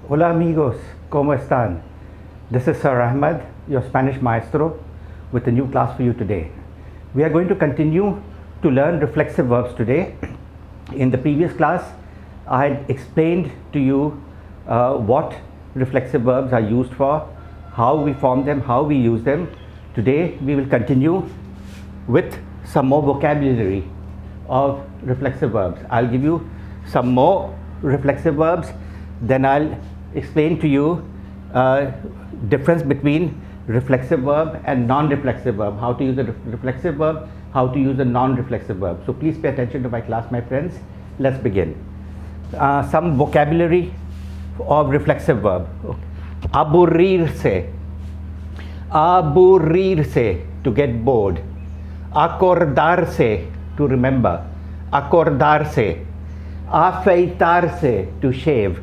Hola amigos, ¿cómo están? This is Sir Ahmed, your Spanish maestro, with a new class for you today. We are going to continue to learn reflexive verbs today. In the previous class, I had explained to you what reflexive verbs are used for, how we form them, how we use them. Today, we will continue with some more vocabulary of reflexive verbs. I'll give you some more reflexive verbs, then I'll explain to you difference between reflexive verb and non-reflexive verb, how to use a reflexive verb, how to use a non-reflexive verb. So please pay attention to my class, my friends. Let's begin. Some vocabulary of reflexive verb. Aburrirse, aburrirse, to get bored. Acordarse, to remember. Acordarse. Afeitarse, to shave.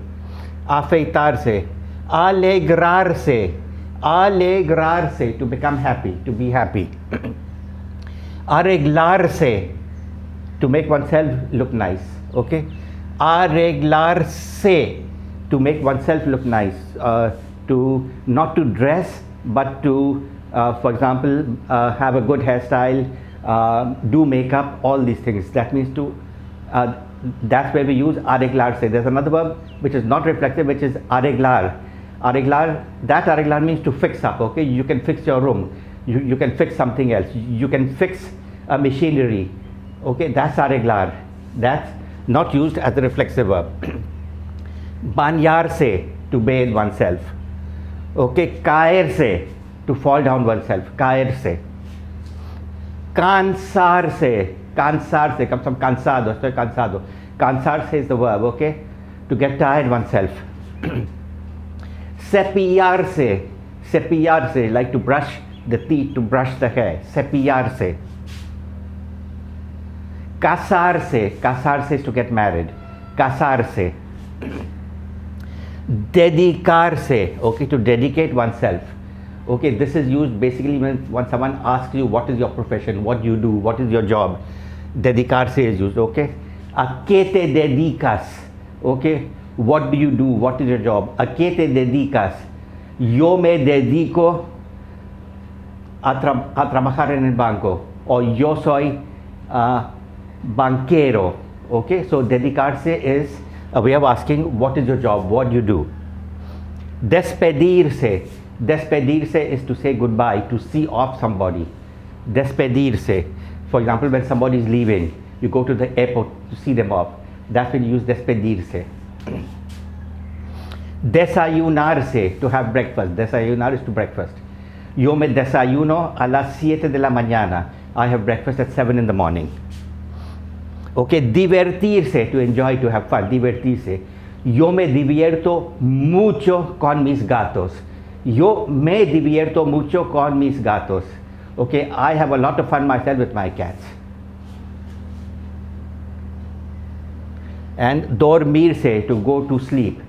Afeitarse. Alegrarse, alegrarse, to become happy, to be happy. Arreglarse, to make oneself look nice. Okay? Arreglarse, to make oneself look nice. To not to dress, but to, for example, have a good hairstyle, do makeup, all these things. That means to. That's where we use arreglarse. There's another verb which is not reflexive, which is arreglar. Arreglar, that arreglar means to fix up. Okay, you can fix your room, you can fix something else, you can fix a machinery. Okay, that's arreglar. That's not used as a reflexive verb. Bañarse, to bathe oneself. Okay, caerse, to fall down oneself. Caerse. Cansarse, cansarse comes from cansado, estoy cansado. Cansarse is the verb, okay, to get tired oneself. Cepillarse, cepillarse, like to brush the teeth, to brush the hair. Cepillarse. Casarse, casarse is to get married. Casarse. Dedicarse, okay, to dedicate oneself. Okay, this is used basically when someone asks you what is your profession, what do you do, what is your job. Dedicarse is used, okay. A qué te dedicas, okay. What do you do? What is your job? ¿A qué te dedicas? Yo me dedico a trabajar en el banco. O yo soy banquero. Okay, so dedicarse is a way of asking what is your job? What do you do? Despedirse. Despedirse is to say goodbye, to see off somebody. Despedirse. For example, when somebody is leaving, you go to the airport to see them off. That's when you use despedirse. Desayunarse, to have breakfast. Desayunar is to breakfast. Yo me desayuno a las 7 de la mañana. I have breakfast at 7 in the morning. Okay, divertirse, to enjoy, to have fun. Divertirse. Yo me divierto mucho con mis gatos. Yo me divierto mucho con mis gatos. Okay, I have a lot of fun myself with my cats. And dormirse, to go to sleep.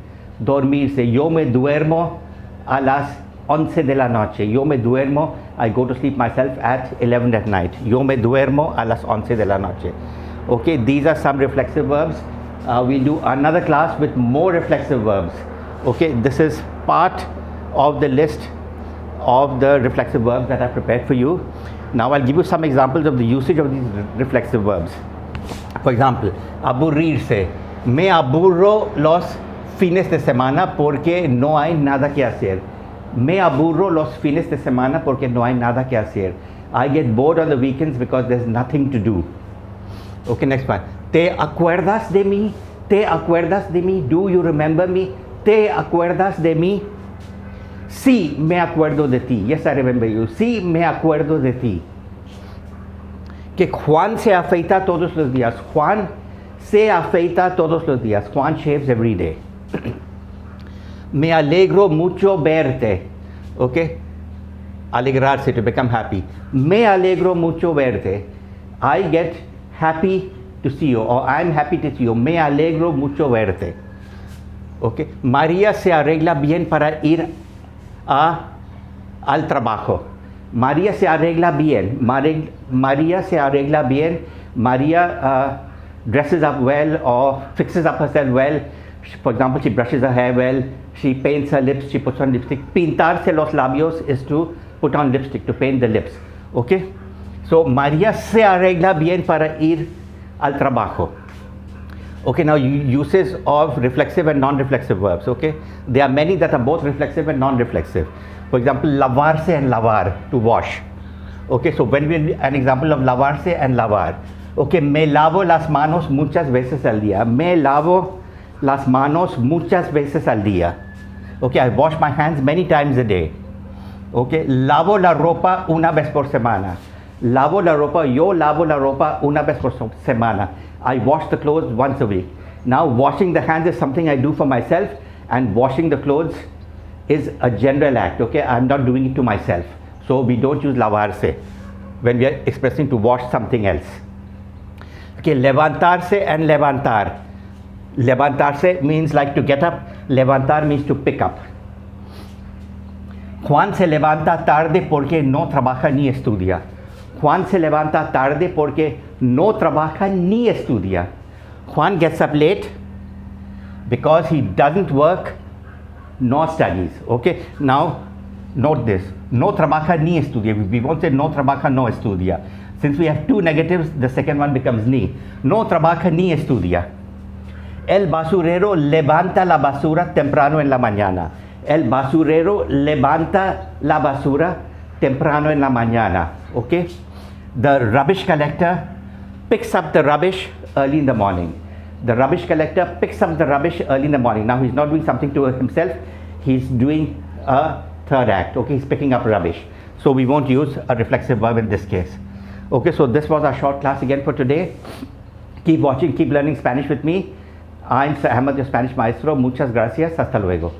Dormirse. Yo me duermo a las 11 de la noche. Yo me duermo, I go to sleep myself at 11 at night. Yo me duermo a las 11 de la noche. Okay, these are some reflexive verbs. We'll do another class with more reflexive verbs. Okay, this is part of the list of the reflexive verbs that I prepared for you. Now I'll give you some examples of the usage of these reflexive verbs. For example, aburrirse. Me aburro los fines de semana porque no hay nada que hacer. Me aburro los fines de semana porque no hay nada que hacer. I get bored on the weekends because there's nothing to do. Okay, next one. ¿Te acuerdas de mí? ¿Te acuerdas de mí? Do you remember me? ¿Te acuerdas de mí? Sí, me acuerdo de ti. Yes, I remember you. Sí, me acuerdo de ti. Que Juan se afeita todos los días. Juan se afeita todos los días. Juan shaves every day. Me alegro mucho verte. Okay? Alegrarse, to become happy. Me alegro mucho verte. I get happy to see you, or I'm happy to see you. Me alegro mucho verte. Okay? María se arregla bien para ir al trabajo. María se arregla bien. María se arregla bien. María dresses up well or fixes up herself well For example, she brushes her hair well, she paints her lips, she puts on lipstick. Pintarse los labios is to put on lipstick, to paint the lips. Okay? So, María se arregla bien para ir al trabajo. Okay, now uses of reflexive and non-reflexive verbs. Okay? There are many that are both reflexive and non-reflexive. For example, lavarse and lavar, to wash. Okay, so when we an example of lavarse and lavar. Okay, me lavo las manos muchas veces al día. Me lavo las manos muchas veces al día. Okay, I wash my hands many times a day. Okay, lavo la ropa una vez por semana. Lavo la ropa, yo lavo la ropa una vez por semana. I wash the clothes once a week. Now, washing the hands is something I do for myself, and washing the clothes is a general act. Okay, I'm not doing it to myself. So we don't use lavarse when we are expressing to wash something else. Okay, levantarse and levantar. Levantarse means like to get up. Levantar means to pick up. Juan se levanta tarde porque no trabaja ni estudia. Juan se levanta tarde porque no trabaja ni estudia. Juan gets up late because he doesn't work nor studies. Okay, now note this. No trabaja ni estudia. We won't say no trabaja, no estudia. Since we have two negatives, the second one becomes ni. No trabaja ni estudia. El basurero levanta la basura temprano en la mañana. El basurero levanta la basura temprano en la mañana. Okay? The rubbish collector picks up the rubbish early in the morning. The rubbish collector picks up the rubbish early in the morning. Now he's not doing something to himself. He's doing a third act. Okay, he's picking up rubbish. So we won't use a reflexive verb in this case. Okay, so this was our short class again for today. Keep watching, keep learning Spanish with me. I'm Sir Ahmed, your Spanish maestro. Muchas gracias. Hasta luego.